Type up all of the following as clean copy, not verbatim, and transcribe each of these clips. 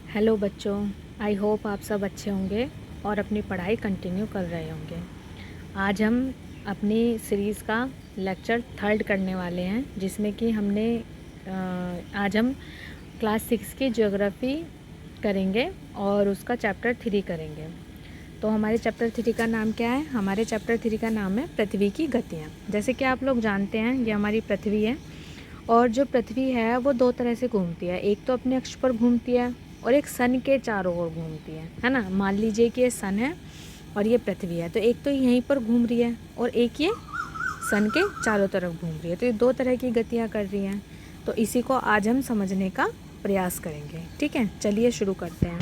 Hello बच्चों, I hope आप सब अच्छे होंगे और अपनी पढ़ाई कंटिन्यू कर रहे होंगे। आज हम अपनी सीरीज़ का लेक्चर थर्ड करने वाले हैं, जिसमें कि आज हम क्लास 6 की ज्योग्राफी करेंगे और उसका चैप्टर 3 करेंगे। तो हमारे चैप्टर 3 का नाम क्या है? हमारे चैप्टर 3 का नाम है पृथ्वी की गतियाँ। जैसे कि आप लोग जानते हैं, ये हमारी पृथ्वी है और जो पृथ्वी है वो दो तरह से घूमती है। एक तो अपने अक्ष पर घूमती है और एक सन के चारों ओर घूमती है ना। मान लीजिए कि ये सन है और ये पृथ्वी है, तो एक तो यहीं पर घूम रही है और एक ये सन के चारों तरफ घूम रही है। तो ये दो तरह की गतियाँ कर रही हैं। तो इसी को आज हम समझने का प्रयास करेंगे। ठीक है, चलिए शुरू करते हैं।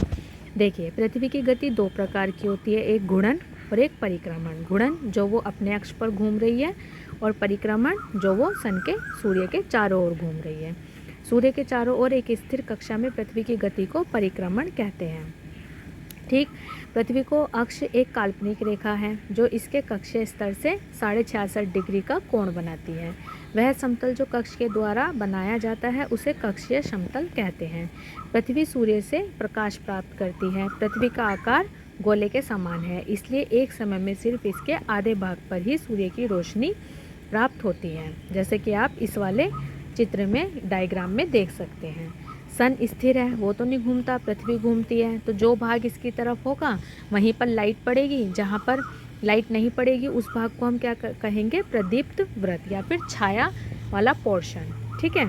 देखिए, पृथ्वी की गति दो प्रकार की होती है, एक घूर्णन और एक परिक्रमण। घूर्णन जो वो अपने अक्ष पर घूम रही है और परिक्रमण जो वो सन के सूर्य के चारों ओर घूम रही है। सूर्य के चारों ओर एक स्थिर कक्षा में पृथ्वी की गति को परिक्रमण कहते हैं। ठीक, पृथ्वी को अक्ष एक काल्पनिक रेखा है जो इसके कक्षीय स्तर से 66.5 डिग्री का कोण बनाती है। वह समतल जो कक्ष के द्वारा बनाया जाता है उसे कक्षीय समतल कहते हैं। पृथ्वी सूर्य से प्रकाश प्राप्त करती है। पृथ्वी का आकार गोले के समान है, इसलिए एक समय में सिर्फ इसके आधे भाग पर ही सूर्य की रोशनी प्राप्त होती है, जैसे कि आप इस वाले चित्र में डायग्राम में देख सकते हैं। सन स्थिर है, वो तो नहीं घूमता, पृथ्वी घूमती है। तो जो भाग इसकी तरफ होगा वहीं पर लाइट पड़ेगी, जहाँ पर लाइट नहीं पड़ेगी उस भाग को हम क्या कहेंगे? प्रदीप्त वृत्त या फिर छाया वाला पोर्शन। ठीक है,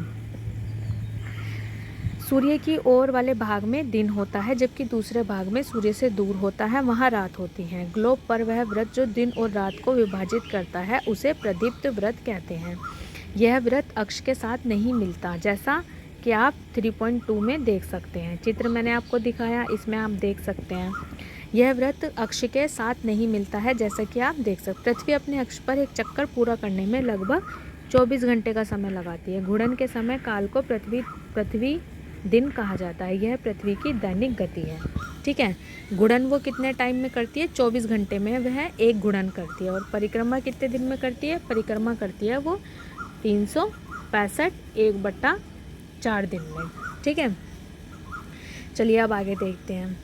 सूर्य की ओर वाले भाग में दिन होता है, जबकि दूसरे भाग में सूर्य से दूर होता है, वहाँ रात होती है। ग्लोब पर वह वृत्त जो दिन और रात को विभाजित करता है उसे प्रदीप्त वृत्त कहते हैं। यह वृत्त अक्ष के साथ नहीं मिलता, जैसा कि आप 3.2 में देख सकते हैं। चित्र मैंने आपको दिखाया, इसमें आप देख सकते हैं। यह वृत्त अक्ष के साथ नहीं मिलता है, जैसा कि आप देख सकते हैं। पृथ्वी अपने अक्ष पर एक चक्कर पूरा करने में लगभग 24 घंटे का समय लगाती है। घूर्णन के समय काल को पृथ्वी दिन कहा जाता है। यह पृथ्वी की दैनिक गति है। ठीक है, गुणन वो कितने टाइम में करती है? 24 घंटे में वह एक गुणन करती है। और परिक्रमा कितने दिन में करती है? परिक्रमा करती है वो 365 1/4 दिन में। ठीक है, चलिए अब आगे देखते हैं।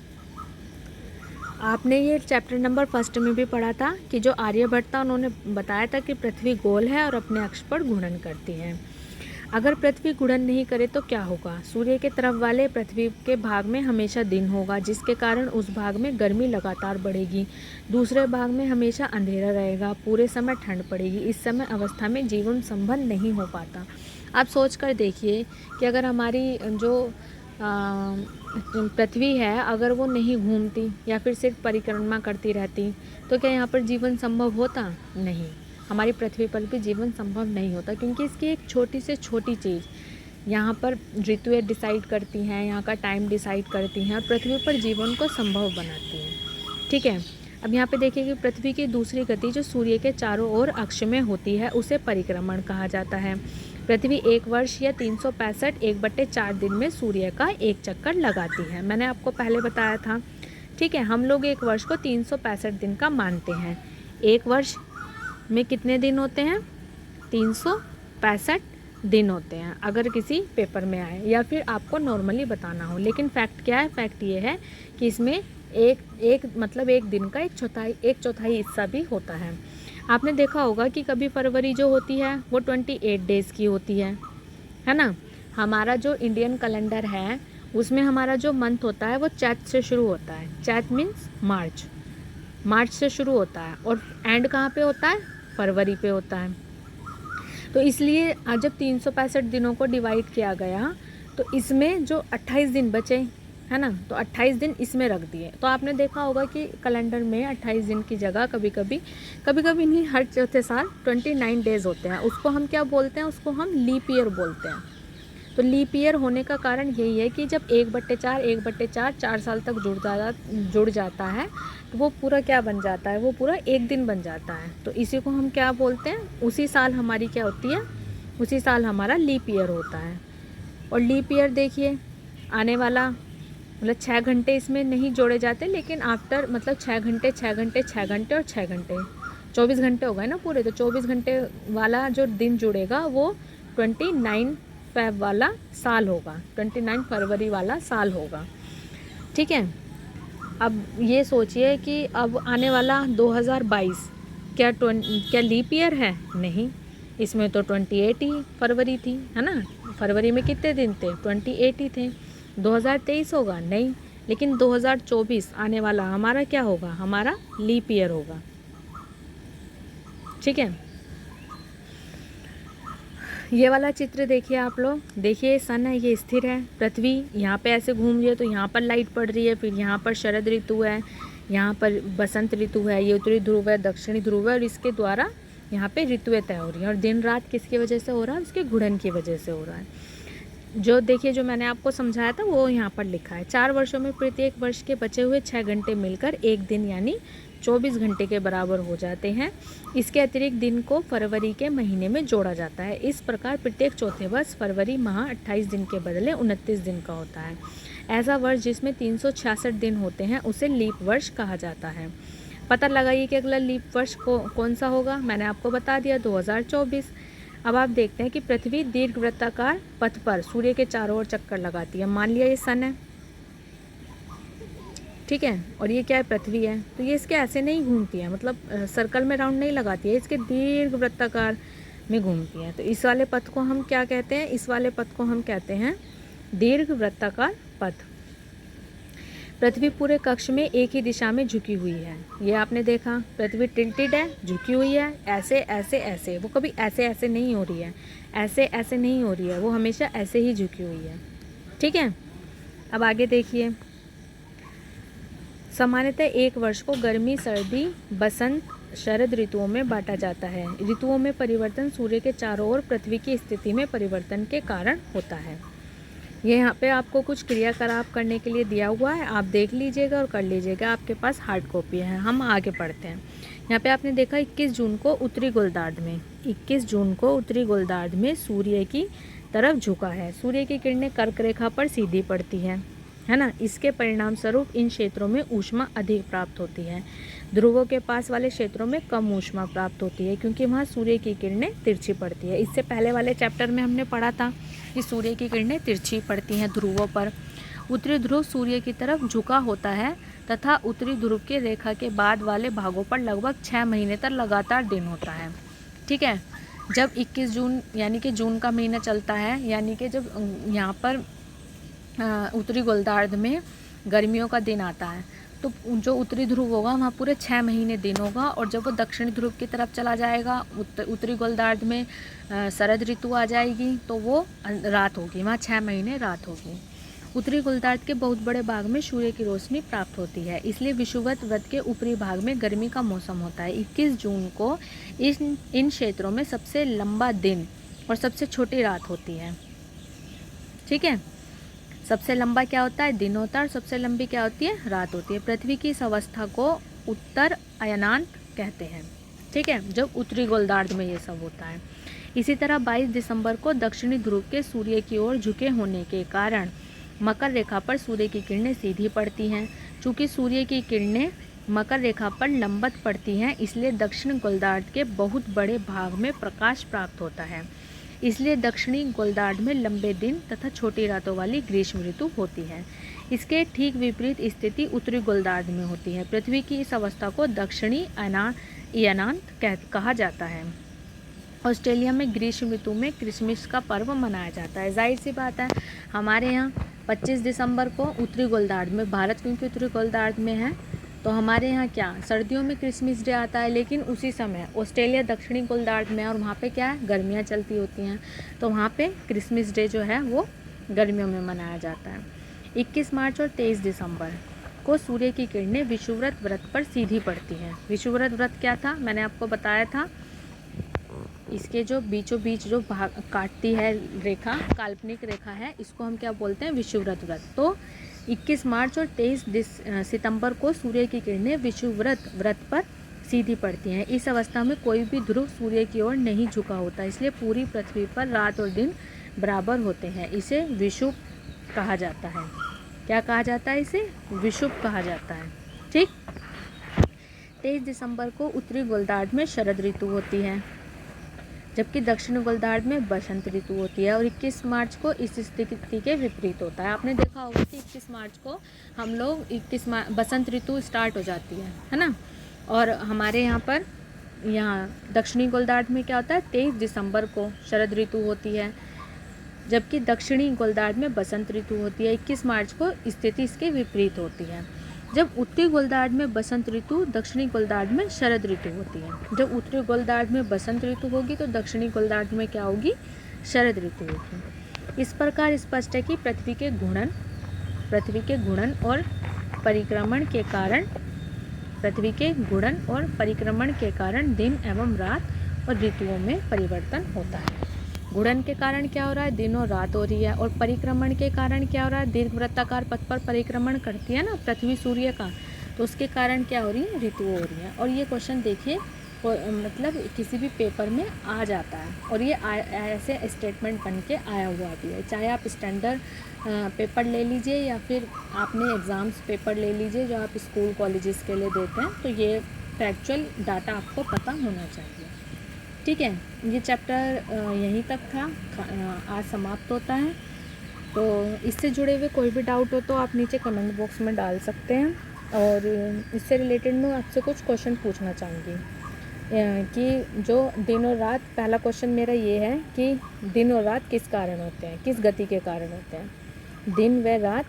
आपने ये चैप्टर नंबर 1 में भी पढ़ा था कि जो आर्यभट्ट था उन्होंने बताया था कि पृथ्वी गोल है और अपने अक्ष पर घूर्णन करती है। अगर पृथ्वी घूर्णन नहीं करे तो क्या होगा? सूर्य के तरफ वाले पृथ्वी के भाग में हमेशा दिन होगा, जिसके कारण उस भाग में गर्मी लगातार बढ़ेगी। दूसरे भाग में हमेशा अंधेरा रहेगा, पूरे समय ठंड पड़ेगी। इस समय अवस्था में जीवन संभव नहीं हो पाता। आप सोच कर देखिए कि अगर हमारी जो पृथ्वी है, अगर वो नहीं घूमती या फिर सिर्फ परिक्रमा करती रहती तो क्या यहाँ पर जीवन संभव होता? नहीं, हमारी पृथ्वी पर भी जीवन संभव नहीं होता, क्योंकि इसकी एक छोटी से छोटी चीज़ यहाँ पर ऋतुएं डिसाइड करती हैं, यहाँ का टाइम डिसाइड करती हैं और पृथ्वी पर जीवन को संभव बनाती हैं। ठीक है, अब यहाँ पे देखिए कि पृथ्वी की दूसरी गति जो सूर्य के चारों ओर अक्ष में होती है उसे परिक्रमण कहा जाता है। पृथ्वी एक वर्ष या 365 1/4 दिन में सूर्य का एक चक्कर लगाती है। मैंने आपको पहले बताया था। ठीक है, हम लोग एक वर्ष को 365 दिन का मानते हैं। एक वर्ष में कितने दिन होते हैं? 365 दिन होते हैं, अगर किसी पेपर में आए या फिर आपको नॉर्मली बताना हो। लेकिन फैक्ट क्या है? फैक्ट ये है कि इसमें एक मतलब एक दिन का एक चौथाई हिस्सा भी होता है। आपने देखा होगा कि कभी फरवरी जो होती है वो 28 डेज़ की होती है ना। हमारा जो इंडियन कैलेंडर है उसमें हमारा जो मंथ होता है वो चैत से शुरू होता है। चैत मीन्स मार्च से शुरू होता है और एंड कहाँ पे होता है? फरवरी पे होता है। तो इसलिए आज जब 365 दिनों को डिवाइड किया गया तो इसमें जो 28 दिन बचे है ना, तो 28 दिन इसमें रख दिए। तो आपने देखा होगा कि कैलेंडर में 28 दिन की जगह कभी कभी नहीं, हर चौथे साल 29 डेज़ होते हैं। उसको हम क्या बोलते हैं? उसको हम लीप ईयर बोलते हैं। तो लीप ईयर होने का कारण यही है कि जब 1/4 4 साल तक जुड़ जाता है तो वो पूरा क्या बन जाता है? वो पूरा एक दिन बन जाता है। तो इसी को हम क्या बोलते हैं? उसी साल हमारी क्या होती है? उसी साल हमारा लीप ईयर होता है। और लीप ईयर देखिए आने वाला मतलब 6 घंटे इसमें नहीं जोड़े जाते, लेकिन आफ्टर मतलब 6 घंटे 6 घंटे 6 घंटे और 6 घंटे 24 घंटे हो गए ना पूरे। तो 24 घंटे वाला जो दिन जुड़ेगा वो 29 फेब वाला साल होगा, 29 फरवरी वाला साल होगा। ठीक है। अब ये सोचिए कि अब आने वाला 2022 क्या लीप ईयर है? नहीं, इसमें तो 28 ही फरवरी थी, है ना। फरवरी में कितने दिन थे? 28 ही थे। 2023 होगा? नहीं, लेकिन 2024 आने वाला हमारा क्या होगा? हमारा लीप ईयर होगा। ठीक है। ये वाला चित्र देखिए आप लोग, देखिए सन है, ये स्थिर है, पृथ्वी यहाँ पे ऐसे घूम रही है तो यहाँ पर लाइट पड़ रही है, फिर यहाँ पर शरद ऋतु है, यहाँ पर बसंत ऋतु है, ये उत्तरी ध्रुव है, दक्षिणी ध्रुव है, और इसके द्वारा यहाँ पे ऋतुएं तय हो रही हैं। और दिन रात किसकी वजह से हो रहा है? उसके घूर्णन की वजह से हो रहा है। जो देखिए, जो मैंने आपको समझाया था वो यहाँ पर लिखा है। 4 वर्षों में प्रत्येक वर्ष के बचे हुए 6 घंटे मिलकर एक दिन यानी 24 घंटे के बराबर हो जाते हैं। इसके अतिरिक्त दिन को फरवरी के महीने में जोड़ा जाता है। इस प्रकार प्रत्येक चौथे वर्ष फरवरी माह 28 दिन के बदले 29 दिन का होता है। ऐसा वर्ष जिसमें 366 दिन होते हैं उसे लीप वर्ष कहा जाता है। पता लगाइए कि अगला लीप वर्ष कौन सा होगा। मैंने आपको बता दिया, 2024। अब आप देखते हैं कि पृथ्वी दीर्घवृत्ताकार पथ पर सूर्य के चारों ओर चक्कर लगाती है। मान लिया ये सन है, ठीक है, और ये क्या है? पृथ्वी है। तो ये इसके ऐसे नहीं घूमती है, मतलब सर्कल में राउंड नहीं लगाती है, इसके दीर्घवृत्ताकार में घूमती है। तो इस वाले पथ को हम क्या कहते हैं? इस वाले पथ को हम कहते हैं दीर्घवृत्ताकार पथ। पृथ्वी पूरे कक्ष में एक ही दिशा में झुकी हुई है। ये आपने देखा, पृथ्वी टिल्टेड है, झुकी हुई है, ऐसे ऐसे ऐसे। वो कभी ऐसे ऐसे नहीं हो रही है, ऐसे ऐसे नहीं हो रही है, वो हमेशा ऐसे ही झुकी हुई है। ठीक है। अब आगे देखिए, सामान्यतः एक वर्ष को गर्मी, सर्दी, बसंत, शरद ऋतुओं में बांटा जाता है। ऋतुओं में परिवर्तन सूर्य के चारों ओर पृथ्वी की स्थिति में परिवर्तन के कारण होता है। ये यहाँ पे आपको कुछ क्रियाकलाप करने के लिए दिया हुआ है, आप देख लीजिएगा और कर लीजिएगा, आपके पास हार्ड कॉपी है। हम आगे पढ़ते हैं। यहाँ पे आपने देखा 21 जून को उत्तरी गोलार्ध में, 21 जून को उत्तरी गोलार्ध में सूर्य की तरफ झुका है। सूर्य की किरणें कर्क रेखा पर सीधी पड़ती है ना। इसके परिणाम स्वरूप इन क्षेत्रों में ऊष्मा अधिक प्राप्त होती है। ध्रुवों के पास वाले क्षेत्रों में कम ऊष्मा प्राप्त होती है क्योंकि वहाँ सूर्य की किरणें तिरछी पड़ती है। इससे पहले वाले चैप्टर में हमने पढ़ा था कि सूर्य की किरणें तिरछी पड़ती हैं ध्रुवों पर। उत्तरी ध्रुव सूर्य की तरफ झुका होता है तथा उत्तरी ध्रुव की रेखा के बाद वाले भागों पर लगभग 6 महीने तक लगातार दिन होता है। ठीक है। जब 21 जून यानी कि जून का महीना चलता है, यानी कि जब यहाँ पर उत्तरी गोलार्ध में गर्मियों का दिन आता है, तो जो उत्तरी ध्रुव होगा वहाँ पूरे 6 महीने दिन होगा, और जब वो दक्षिणी ध्रुव की तरफ चला जाएगा, उत्तरी गोलार्ध में शरद ऋतु आ जाएगी, तो वो रात होगी, वहाँ 6 महीने रात होगी। उत्तरी गोलार्ध के बहुत बड़े भाग में सूर्य की रोशनी प्राप्त होती है, इसलिए विषुवत व्रत के ऊपरी भाग में गर्मी का मौसम होता है। 21 जून को इन क्षेत्रों में सबसे लंबा दिन और सबसे छोटी रात होती है। ठीक है। सबसे लंबा क्या होता है? दिन होता है, और सबसे लंबी क्या होती है? रात होती है। पृथ्वी की इस अवस्था को उत्तर अयनांत कहते हैं। ठीक है, जब उत्तरी गोलार्ध में ये सब होता है। इसी तरह 22 दिसंबर को दक्षिणी ध्रुव के सूर्य की ओर झुके होने के कारण मकर रेखा पर सूर्य की किरणें सीधी पड़ती हैं। चूँकि सूर्य की किरणें मकर रेखा पर लंबवत पड़ती हैं, इसलिए दक्षिण गोलार्ध के बहुत बड़े भाग में प्रकाश प्राप्त होता है। इसलिए दक्षिणी गोलार्ध में लंबे दिन तथा छोटी रातों वाली ग्रीष्म ऋतु होती है। इसके ठीक विपरीत स्थिति उत्तरी गोलार्ध में होती है। पृथ्वी की इस अवस्था को दक्षिणी अयनांत कहा जाता है। ऑस्ट्रेलिया में ग्रीष्म ऋतु में क्रिसमस का पर्व मनाया जाता है। जाहिर सी बात है, हमारे यहाँ 25 दिसंबर को उत्तरी गोलार्ध में, भारत क्योंकि उत्तरी गोलार्ध में है, तो हमारे यहाँ क्या सर्दियों में क्रिसमस डे आता है, लेकिन उसी समय ऑस्ट्रेलिया दक्षिणी गोलार्ध में है और वहाँ पे क्या है, गर्मियाँ चलती होती हैं, तो वहाँ पे क्रिसमस डे जो है वो गर्मियों में मनाया जाता है। 21 मार्च और 23 दिसंबर को सूर्य की किरणें विषुवत व्रत पर सीधी पड़ती हैं। विषुवत व्रत क्या था? मैंने आपको बताया था, इसके जो बीचों बीच जो भाग काटती है रेखा, काल्पनिक रेखा है, इसको हम क्या बोलते हैं? विषुवत व्रत। तो 21 मार्च और 23 सितंबर को सूर्य की किरणें विषुवत व्रत पर सीधी पड़ती हैं। इस अवस्था में कोई भी ध्रुव सूर्य की ओर नहीं झुका होता, इसलिए पूरी पृथ्वी पर रात और दिन बराबर होते हैं। इसे विषुव कहा जाता है। क्या कहा जाता है? इसे विषुव कहा जाता है। ठीक। 23 दिसंबर को उत्तरी गोलार्ध में शरद ऋतु होती है। जबकि दक्षिण गोलार्ध में बसंत ऋतु होती है। और 21 मार्च को इस स्थिति के विपरीत होता है। आपने देखा होगा कि 21 मार्च को हम लोग बसंत ऋतु स्टार्ट हो जाती है ना। और हमारे यहाँ दक्षिणी गोलार्ध में क्या होता है, 23 दिसंबर को शरद ऋतु होती है, जबकि दक्षिणी गोलार्ध में बसंत ऋतु होती है। 21 मार्च को स्थिति इसके विपरीत होती है। जब उत्तरी गोलार्ध में बसंत ऋतु, दक्षिणी गोलार्ध में शरद ऋतु होती है। जब उत्तरी गोलार्ध में बसंत ऋतु होगी तो दक्षिणी गोलार्ध में क्या होगी, शरद ऋतु होगी। इस प्रकार स्पष्ट है कि पृथ्वी के घूर्णन और परिक्रमण के कारण दिन एवं रात और ऋतुओं में परिवर्तन होता है। घूर्णन के कारण क्या हो रहा है, दिन और रात हो रही है। और परिक्रमण के कारण क्या हो रहा है, दीर्घवृत्ताकार पथ पर परिक्रमण करती है ना पृथ्वी सूर्य का, तो उसके कारण क्या हो रही है, ऋतुएं हो रही है। और ये क्वेश्चन देखिए मतलब किसी भी पेपर में आ जाता है और ये ऐसे स्टेटमेंट बन के आया हुआ भी है। चाहे आप स्टैंडर्ड पेपर ले लीजिए या फिर आपने एग्ज़ाम्स पेपर ले लीजिए जो आप स्कूल कॉलेजेस के लिए देते हैं, तो ये फैक्चुअल डाटा आपको पता होना चाहिए। ठीक है, ये चैप्टर यहीं तक था, आज समाप्त होता है। तो इससे जुड़े हुए कोई भी डाउट हो तो आप नीचे कमेंट बॉक्स में डाल सकते हैं। और इससे रिलेटेड मैं आपसे कुछ क्वेश्चन पूछना चाहूँगी कि जो दिन और रात, पहला क्वेश्चन मेरा ये है कि दिन और रात किस कारण होते हैं, किस गति के कारण होते हैं। दिन व रात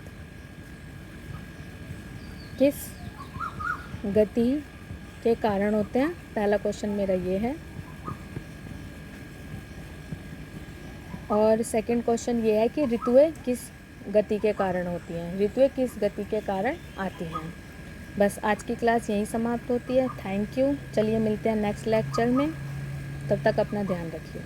किस गति के कारण होते हैं, पहला क्वेश्चन मेरा ये है। और सेकंड क्वेश्चन ये है कि ऋतुएं किस गति के कारण होती हैं, ऋतुएं किस गति के कारण आती हैं। बस आज की क्लास यहीं समाप्त होती है। Thank you. चलिए मिलते हैं नेक्स्ट लेक्चर में, तब तक अपना ध्यान रखिए।